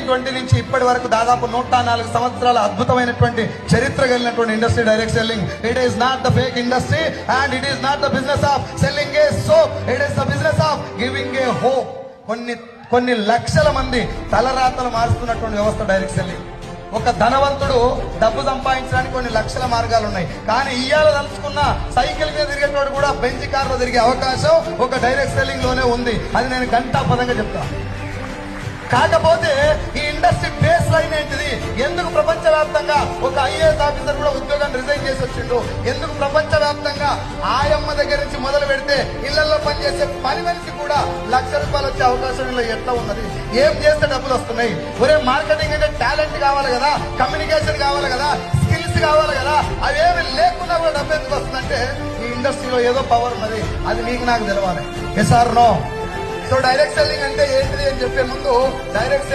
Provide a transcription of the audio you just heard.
1920 నుంచి ఇప్పటి వరకు దాదాపు 104 సంవత్సరాల అద్భుతమైనటువంటి చరిత్ర కలిగినటువంటి industry direct selling. It is not the fake industry and it is not the business of selling A soap, it is the business of giving a hope. కొన్ని లక్షల మంది తలరాతలు మారుస్తున్నటువంటి వ్యవస్థ డైరెక్ట్ సెల్లింగ్. ఒక ధనవంతుడు డబ్బు సంపాదించడానికి కొన్ని లక్షల మార్గాలు ఉన్నాయి, కానీ ఇయ్యాల తలుచుకున్న సైకిల్ మీద తిరిగేటోడు కూడా బెంచ్ కార్లో తిరిగే అవకాశం ఒక డైరెక్ట్ సెల్లింగ్ లోనే ఉంది. అది నేను ఘంటాపదంగా చెప్తాను. కాకపోతే ఈ ఇండస్ట్రీ బేస్ లైన్ ఏంటిది? ఎందుకు ప్రపంచవ్యాప్తంగా ఒక ఐఏఎస్ ఆఫీసర్ కూడా ఉద్యోగాన్ని రిజైన్ చేసి వచ్చిండు? ఎందుకు ప్రపంచవ్యాప్తంగా ఆయమ్మ దగ్గర నుంచి మొదలు పెడితే ఇళ్లలో పనిచేసే పని మనిషి కూడా ₹1,00,000 వచ్చే అవకాశం ఇలా ఎట్లా ఉన్నది? ఏం చేస్తే డబ్బులు వస్తున్నాయి? ఒరే, మార్కెటింగ్ అంటే టాలెంట్ కావాలి కదా, కమ్యూనికేషన్ కావాలి కదా, స్కిల్స్ కావాలి కదా. అవేమి లేకుండా కూడా డబ్బు ఎందుకు వస్తుందంటే ఈ ఇండస్ట్రీలో ఏదో పవర్ ఉన్నది. అది మీకు నాకు తెలవాలి. Yes or no? So direct selling అంటే ఏంటిది అని చెప్పే ముందు డైరెక్ట్